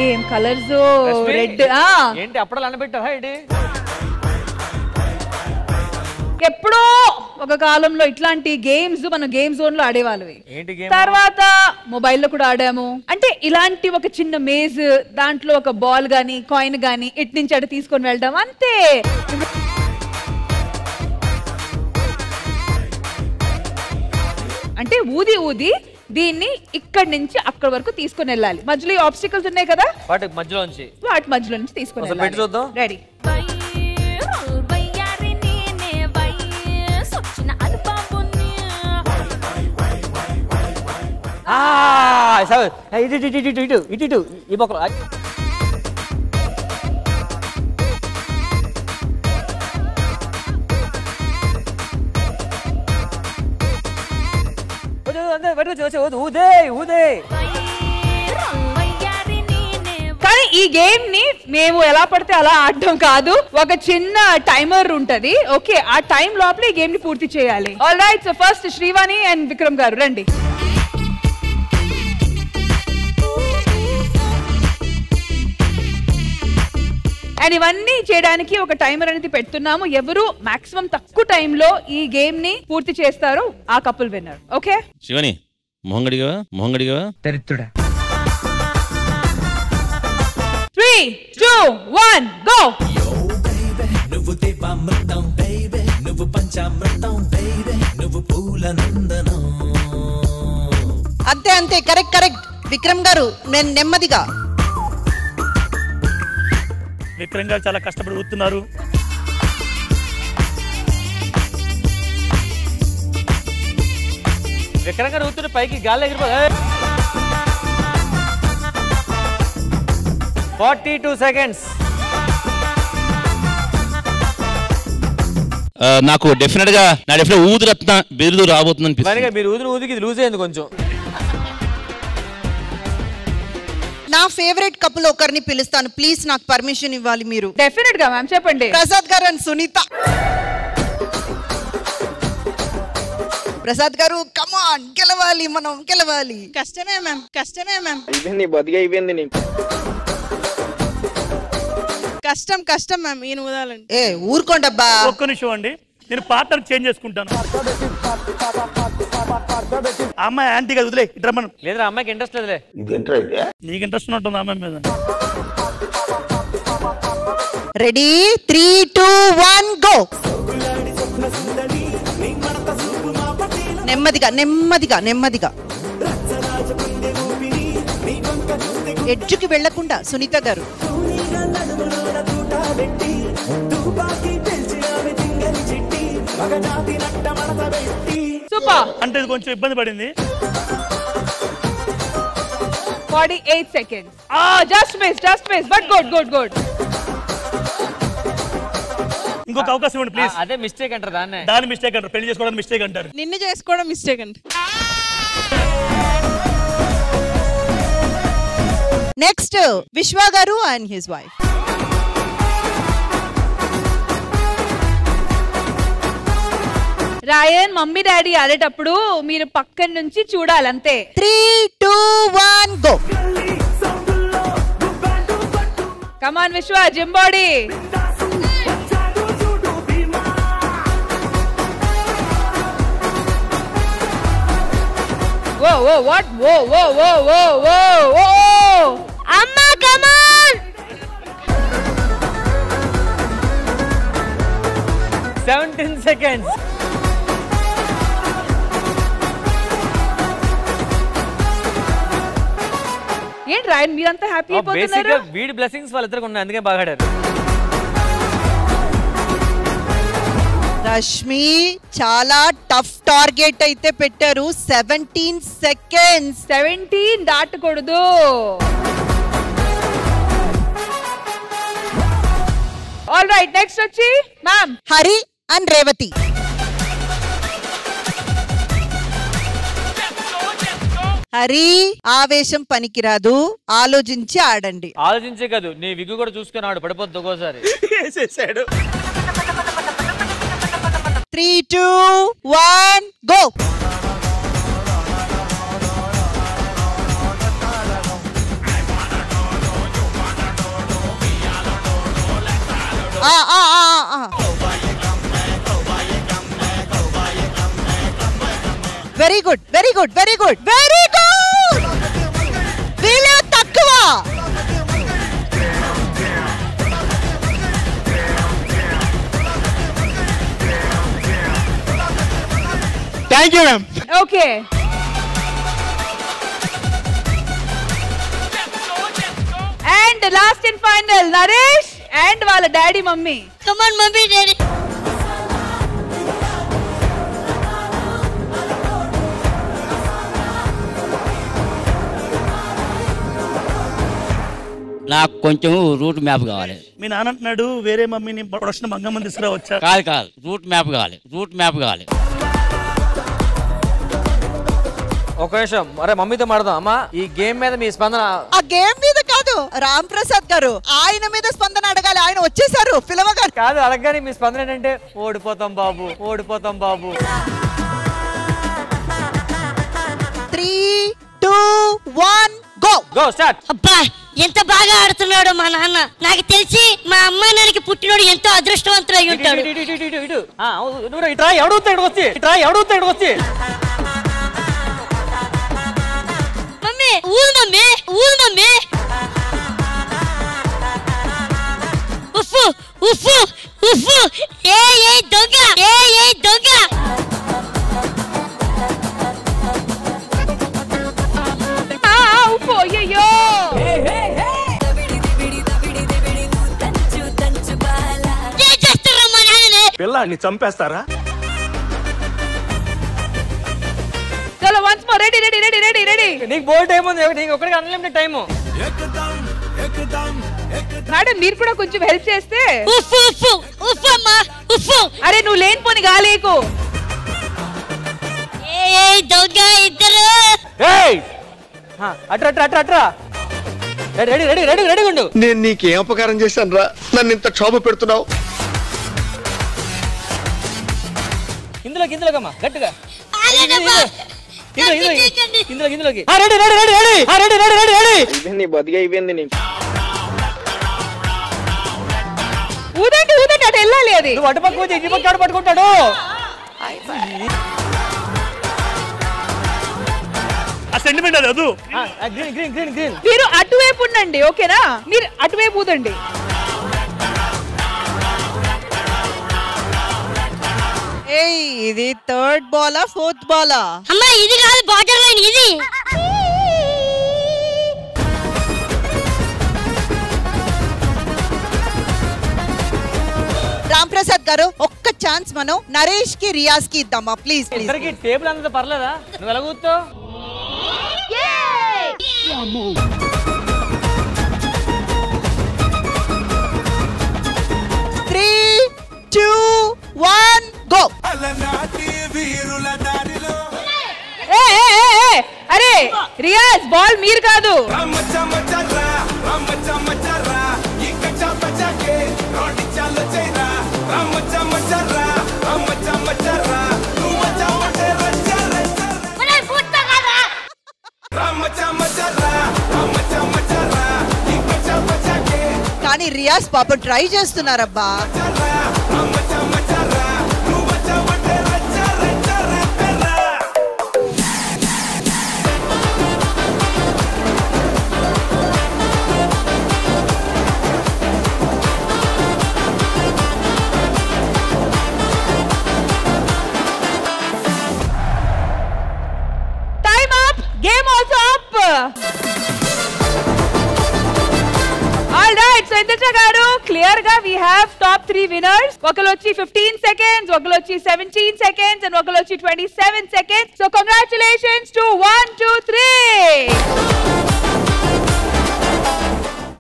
ఏం colours red ఏంటి అప్పుడు అనబెట్టావా ఏంటి ఎప్పుడో ఒక కాలంలో ఇట్లాంటి గేమ్స్ మనం గేమ్ జోన్ లో ఆడేవాళ్ళవి ఏంటి తర్వాత మొబైల్లో కూడా ఆడాము అంటే ఇలాంటి ఒక చిన్న మేజ్ దాంట్లో ఒక బాల్ గానీ కాయిన్ గానీ ఇటు నుంచి అటు తీసుకొని వెళ్ళడం అంతే అంటే ఊది ఊది దీన్ని ఇక్కడి నుంచి అక్కడి వరకు తీసుకొని వెళ్ళాలి మధ్యలో ఆబ్స్టికల్స్ ఉన్నాయి కదా వాటి మధ్యలో నుంచి తీసుకొని వెళ్ళాలి రెడీ ఇటు ఈ పక్కన కానీ ఈ గేమ్ ని మేము ఎలా పడితే అలా ఆడడం కాదు ఒక చిన్న టైమర్ ఉంటది ఓకే ఆ టైం లోపల ఈ గేమ్ ని పూర్తి చేయాలి all right so first Srivani and Vikram గారు రండి అండ్ ఇవన్నీ చేయడానికి ఒక టైమర్ అనేది పెడుతున్నాము ఎవరు మాక్సిమం తక్కువ టైంలో ఈ గేమ్ ని పూర్తి చేస్తారో ఆ కపుల్ విన్నర్ ఓకే శివని మొహంగడిగా దరిద్రుడా 3 2 1 గో నువ్వు దేవామృతం బేబీ నువ్వు పంచామృతం బేబీ నువ్వు పూల నందనం అంతే అంతే కరెక్ట్ విక్రమ్ గారు నేను నెమ్మదిగా విక్రమ్ గారు చాలా కష్టపడి ఊతున్నారు విక్రమ్ గారు ఊతున్న పైకి గాలి ఎగిరిపోయి 42 seconds నాకు డెఫినెట్ గా ఊదురత్న బిరుదు రాబోతుంది మీరు ఊదికి ఇది లూజ్ అయింది కొంచెం నా ఫేవరెట్ కపుల్ ఒకరిని పిలుస్తాను ప్లీజ్ నాకు పర్మిషన్ ఇవ్వాలి మీరు డెఫినెట్ గా మ్యామ్ చెప్పండి ప్రసాద్ గారు అండ్ సునీత ప్రసాద్ గారు కమాన్ గెలవాలి మనం గెలవాలి కష్టమే మ్యామ్ ఇదేంది బతిగా అయిపోయింది నీకు కష్టం మ్యామ్ ఈయన ఊదాలండి ఏ ఊరుకోండబ్బా ఒక్క నిమిషం అండి నేను పార్ట్నర్ చేంజ్ చేసుకుంటాను అమ్మాయి యాంటీగా వదిలే ఇట్లా మనం లేదా అమ్మాయికి ఇంట్రెస్ట్ లేదులే నీకు ఇంట్రెస్ట్ ఉంటుంది అమ్మాయి మీద రెడీ 3 2 1 గో నెమ్మదిగా ఎడ్జుకి వెళ్లకుండా సునీత గారు సూపర్ అంటే ఇది కొంచెం ఇబ్బంది పడింది 48 seconds just miss but good ఇంకొక అవకాశం ఇవ్వండి ప్లీజ్ అదే మిస్టేక్ అంటారు దాని మిస్టేక్ అంటారు పెళ్లి చేసుకోవడం మిస్టేక్ అంటారు నిన్ను చేసుకోవడం మిస్టేక్ అంట నెక్స్ట్ విశ్వ గారు and his wife Rayan mummy daddy ఆడేటప్పుడు మీరు పక్కన నుంచి చూడాలి అంతే 3 2 1 గో కమాన్ విశ్వ gym body whoa what whoa amma come on 17 seconds ఏంటి రాయన్ మీరంతా హ్యాపీ అయిపోతున్నారు బేసిక్గా వీడి బ్లెస్సింగ్స్ వాళ్ళిద్దరికి ఉన్నాయి అందుకే బాగా ఆడారు రష్మి చాలా టఫ్ టార్గెట్ అయితే పెట్టారు 17 seconds 17 దాటకూడదు ఆల్ రైట్ నెక్స్ట్ వచ్చి మ్యామ్ హరి అండ్ రేవతి హరి ఆవేశం పనికిరాదు ఆలోచించి ఆడండి ఆలోచించే కాదు నీ విగ్గు కూడా చూసుకుని ఆడు పడిపోద్దు ఒక్కోసారి 3 2 1 go very good very good very good very good. వీళ్ళు తక్కువ. Thank you ma'am. Okay and last and final Naresh and వాళ్ళ daddy mummy. Come on mummy daddy. నాకు కొంచెం రూట్ మ్యాప్ కావాలి. మీ నాన్న అంటున్నాడు వేరే మమ్మీని ప్రొడక్షన్ మంగమ్మని తీసుకురావచ్చా? కాదు రూట్ మ్యాప్ కావాలి. రూట్ మ్యాప్ కావాలి. ఒక నిమిషం, అరే మమ్మీతో మాడదాం. అమ్మా ఈ గేమ్ మీద మీ స్పందన. ఆ గేమ్ మీద కాదు రామ్ ప్రసాద్ గారు, ఆయన మీద స్పందన అడగాలి. ఆయన వచ్చేసారు పిలవగారు. కాదు అడగగానే మీ స్పందన ఏంటంటే ఓడిపోతాం బాబు, ఓడిపోతాం బాబు. 3, 2, 1 గో స్టార్ట్. అబ్బా ఎంత బాగా ఆడుతున్నాడు మా నాన్న. నాకు తెలిసి మా అమ్మ నాన్నకి పుట్టినోడు ఎంతో అదృష్టవంతుడు అయి ఉంటాడు. ఇట్రా ఎవడుతా ఇక్కడికి వచ్చి. మమ్మీ ఊరు మమ్మీ. ఉఫ్ఫు ఉఫ్ఫు ఉఫ్ఫు. ఏ దొంగ. ఉప్పు అయ్యో. ఏం చేస్తారా మా నాన్నని? పిల్లాన్ని చంపేస్తారా? చలో వన్స్ మోర్. రెడీ. నీకు బోల్డ్ టైం ఉంది, నీకు ఒక్కడికి అన్లిమిటెడ్ టైం. మేడం మీరు కూడా కొంచెం హెల్ప్ చేస్తే. ఉఫ్ఫు ఉఫ్ఫు ఉఫ్ఫు అమ్మా ఉఫ్ఫు. అరే నువ్వు లేనిపోని గాలేకు. ఏ దొంగ ఇద్దరు. అట్రా రెడీ ఉండు. నేను నీకేం అపకారం చేశాను రా, నన్ను ఇంత క్షోభ పెడుతున్నావు. ఇందులోకమ్మా గట్టిగా. ఇందులోకి. నీ బతిగా అయిపోయింది నీకు. ఊదండి అటు వెళ్ళాలి. అది నువ్వు అటుపక్క వచ్చి ఇటు పక్క పట్టుకుంటాడు. ఆ సెంటిమెంట్ అది వద్దు. గ్రీన్. మీరు అటువైపు ఉండండి ఓకేనా? మీరు అటువైపు ఊదండి. ఇది 3rd బాలా 4th బాలా? అమ్మా ఇది కాదు బార్డర్ లైన్ ఇది. రామ్ ప్రసాద్ గారు ఒక్క ఛాన్స్ మనం నరేష్ కి రియాజ్ కి ఇద్దామా ప్లీజ్. ఇద్దరికి టేబుల్ అంతా పర్లేదా? నువ్వు ఎలా కూర్చో. 3, 2, 1 గో. అరే రియాజ్ బాల్ మీరు కాదు. కానీ రియాజ్ పాపం ట్రై చేస్తున్నారబ్బా. Time up. Game also up. All right so Indraja గారు క్లియర్ గా వి హావ్ టాప్ 3 విన్నర్స్. ఒకరు వచ్చి 15 సెకండ్స్, ఒకరు వచ్చి 17 సెకండ్స్ అండ్ ఒకరు వచ్చి 27 సెకండ్స్. So congratulations to 1 2 3.